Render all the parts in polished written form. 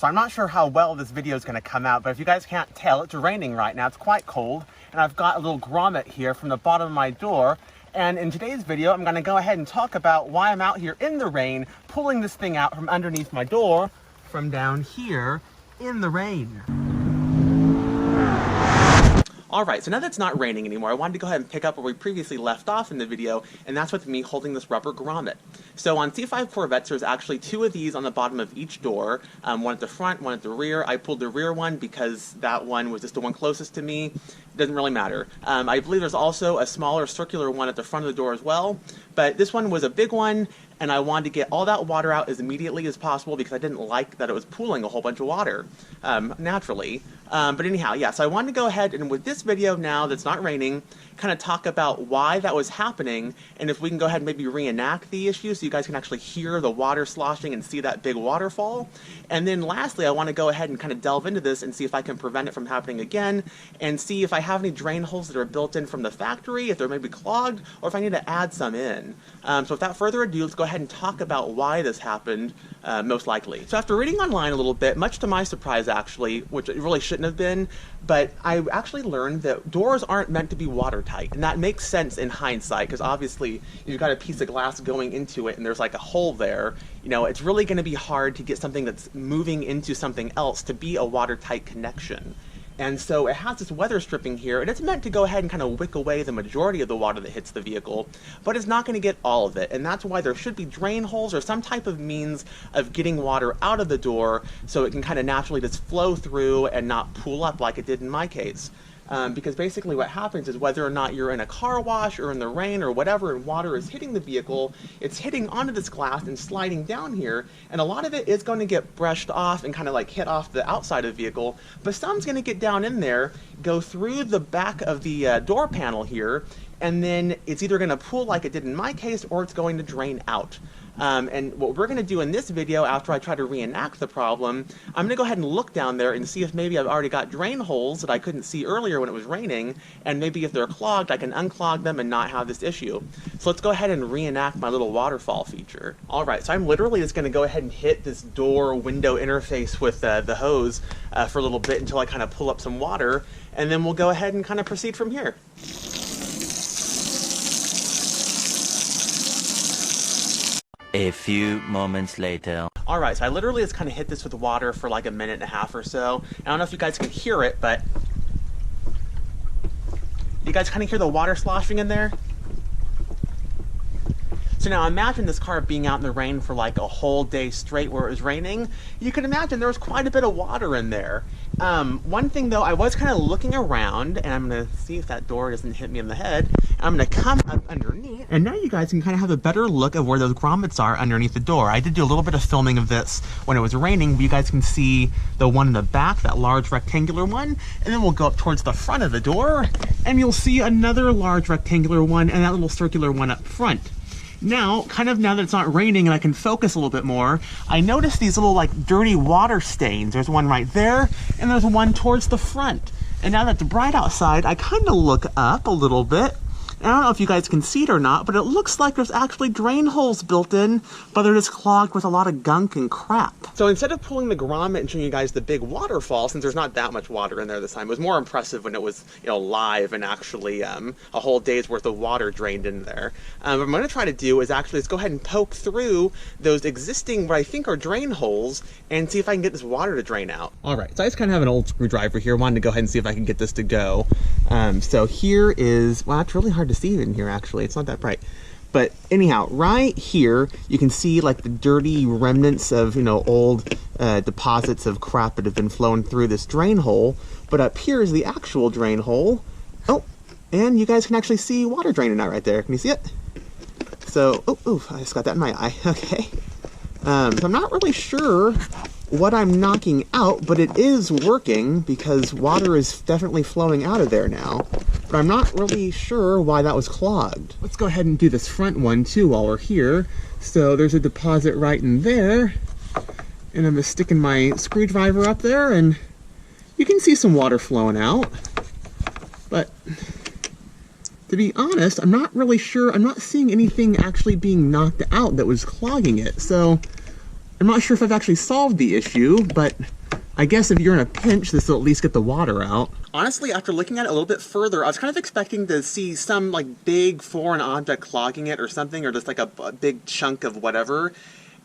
So I'm not sure how well this video is going to come out, but if you guys can't tell, it's raining right now. It's quite cold, and I've got a little grommet here from the bottom of my door. And in today's video, I'm going to go ahead and talk about why I'm out here in the rain, pulling this thing out from underneath my door, from down here in the rain. Alright, so now that it's not raining anymore, I wanted to go ahead and pick up where we previously left off in the video, and that's with me holding this rubber grommet. So on C5 Corvettes, there's actually two of these on the bottom of each door, one at the front, one at the rear. I pulled the rear one because that one was just the one closest to me. It doesn't really matter. I believe there's also a smaller circular one at the front of the door as well, but this one was a big one, and I wanted to get all that water out as immediately as possible because I didn't like that it was pooling a whole bunch of water, naturally. But anyhow, yeah, so I wanted to go ahead and with this video now that's not raining, kind of talk about why that was happening, and if we can go ahead and maybe reenact the issue so you guys can actually hear the water sloshing and see that big waterfall. And then lastly, I want to go ahead and kind of delve into this and see if I can prevent it from happening again, and see if I have any drain holes that are built in from the factory, if they're maybe clogged, or if I need to add some in. So without further ado, let's go ahead and talk about why this happened, most likely. So after reading online a little bit, much to my surprise actually, which it really shouldn't have been, but I actually learned that doors aren't meant to be watertight, and that makes sense in hindsight, because obviously you've got a piece of glass going into it and there's like a hole there. You know, it's really going to be hard to get something that's moving into something else to be a watertight connection. And so it has this weather stripping here, and it's meant to go ahead and kind of wick away the majority of the water that hits the vehicle, but it's not going to get all of it, and that's why there should be drain holes or some type of means of getting water out of the door so it can kind of naturally just flow through and not pool up like it did in my case. Because basically what happens is whether or not you're in a car wash or in the rain or whatever and water is hitting the vehicle, it's hitting onto this glass and sliding down here, and a lot of it is going to get brushed off and kind of like hit off the outside of the vehicle, but some's going to get down in there, go through the back of the door panel here, and then it's either going to pool like it did in my case or it's going to drain out. And what we're going to do in this video, after I try to reenact the problem, I'm going to go ahead and look down there and see if maybe I've already got drain holes that I couldn't see earlier when it was raining, and maybe if they're clogged, I can unclog them and not have this issue. So let's go ahead and reenact my little waterfall feature. Alright, so I'm literally just going to go ahead and hit this door window interface with the hose for a little bit until I kind of pull up some water, and then we'll go ahead and kind of proceed from here. A few moments later. Alright, so I literally just kind of hit this with water for like a minute and a half or so. I don't know if you guys can hear it, but you guys kind of hear the water sloshing in there? So now imagine this car being out in the rain for like a whole day straight where it was raining. You can imagine there was quite a bit of water in there. One thing though, I was kind of looking around, and I'm going to see if that door doesn't hit me in the head. I'm going to come up underneath, and now you guys can kind of have a better look of where those grommets are underneath the door. I did do a little bit of filming of this when it was raining, but you guys can see the one in the back, that large rectangular one, and then we'll go up towards the front of the door, and you'll see another large rectangular one and that little circular one up front. Now, kind of now that it's not raining and I can focus a little bit more, I noticed these little like dirty water stains. There's one right there, and there's one towards the front. And now that it's bright outside, I kind of look up a little bit. I don't know if you guys can see it or not, but it looks like there's actually drain holes built in, but they're just clogged with a lot of gunk and crap. So instead of pulling the grommet and showing you guys the big waterfall, since there's not that much water in there this time, it was more impressive when it was, you know, live and actually a whole day's worth of water drained in there. What I'm going to try to do is actually just go ahead and poke through those existing, what I think are drain holes, and see if I can get this water to drain out. Alright, so I just kind of have an old screwdriver here. Wanted to go ahead and see if I can get this to go. So here is, well, it's really hard to see in here actually, it's not that bright, but anyhow, right here you can see like the dirty remnants of, you know, old deposits of crap that have been flowing through this drain hole. But up here is the actual drain hole. Oh, and you guys can actually see water draining out right there. Can you see it? So, oh, I just got that in my eye. Okay. So I'm not really sure what I'm knocking out, but it is working because water is definitely flowing out of there now. But I'm not really sure why that was clogged. Let's go ahead and do this front one too while we're here. So there's a deposit right in there, and I'm just sticking my screwdriver up there, and you can see some water flowing out. But to be honest, I'm not really sure. I'm not seeing anything actually being knocked out that was clogging it. So I'm not sure if I've actually solved the issue, but I guess if you're in a pinch, this will at least get the water out. Honestly, after looking at it a little bit further, I was kind of expecting to see some like big foreign object clogging it or something, or just like a big chunk of whatever.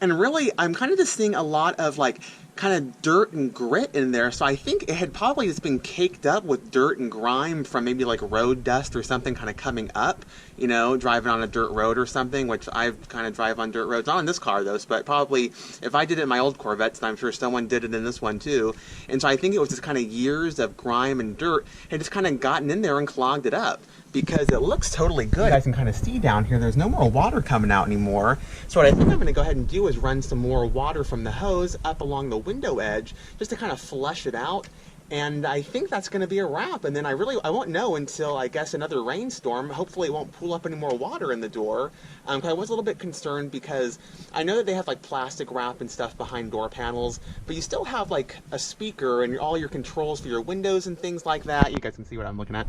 And really, I'm kind of just seeing a lot of like kind of dirt and grit in there. So I think it had probably just been caked up with dirt and grime from maybe like road dust or something kind of coming up, you know, driving on a dirt road or something, which I kind of drive on dirt roads. Not in this car though, but probably if I did it in my old Corvettes, I'm sure someone did it in this one too. And so I think it was just kind of years of grime and dirt had just kind of gotten in there and clogged it up. Because it looks totally good. I can kind of see down here, there's no more water coming out anymore. So what I think I'm gonna go ahead and do is run some more water from the hose up along the window edge, just to kind of flush it out. And I think that's gonna be a wrap. And then I won't know until, I guess, another rainstorm. Hopefully it won't pool up any more water in the door. 'Cause I was a little bit concerned because I know that they have like plastic wrap and stuff behind door panels, but you still have like a speaker and all your controls for your windows and things like that. You guys can see what I'm looking at.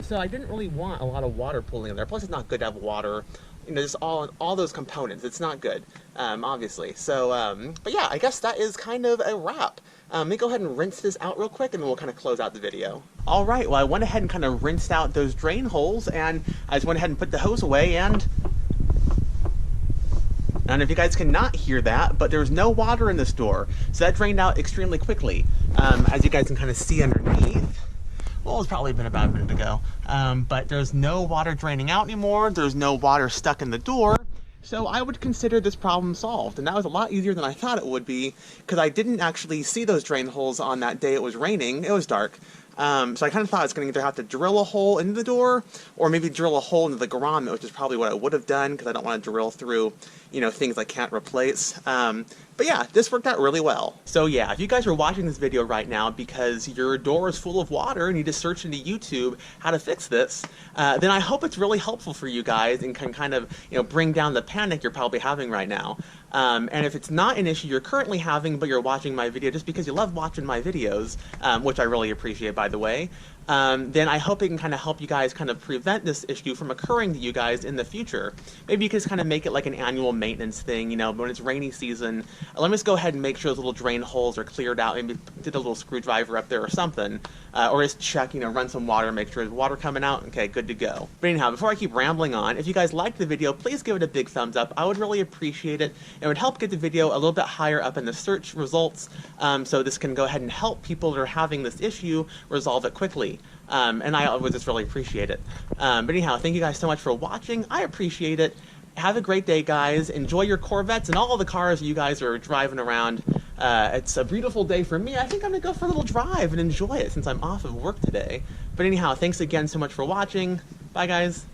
So I didn't really want a lot of water pooling in there. Plus it's not good to have water, you know, just all those components. It's not good, obviously. So, but yeah, I guess that is kind of a wrap. Let me go ahead and rinse this out real quick and then we'll kind of close out the video. All right, well I went ahead and kind of rinsed out those drain holes and I just went ahead and put the hose away and if you guys cannot hear that, but there's no water in this door. So that drained out extremely quickly. As you guys can kind of see underneath, well, it's probably been about a minute ago, but there's no water draining out anymore. There's no water stuck in the door. So I would consider this problem solved, and that was a lot easier than I thought it would be, because I didn't actually see those drain holes on that day it was raining. It was dark. So I kind of thought I was going to either have to drill a hole into the door, or maybe drill a hole into the grommet, which is probably what I would have done, because I don't want to drill through, you know, things I can't replace. But yeah, this worked out really well. So yeah, if you guys are watching this video right now because your door is full of water and you just search into YouTube how to fix this, then I hope it's really helpful for you guys and can kind of, you know, bring down the panic you're probably having right now. And if it's not an issue you're currently having, but you're watching my video just because you love watching my videos, which I really appreciate, by the way, then I hope it can kind of help you guys kind of prevent this issue from occurring to you guys in the future. Maybe you can just kind of make it like an annual maintenance thing, you know, when it's rainy season, let me just go ahead and make sure those little drain holes are cleared out, maybe did a little screwdriver up there or something, or just check, you know, run some water, make sure there's water coming out, okay, good to go. But anyhow, before I keep rambling on, if you guys liked the video, please give it a big thumbs up. I would really appreciate it. It would help get the video a little bit higher up in the search results, so this can go ahead and help people that are having this issue resolve it quickly. And I would just really appreciate it. But anyhow, thank you guys so much for watching. I appreciate it. Have a great day, guys. Enjoy your Corvettes and all the cars you guys are driving around. It's a beautiful day for me. I think I'm going to go for a little drive and enjoy it since I'm off of work today. But anyhow, thanks again so much for watching. Bye, guys.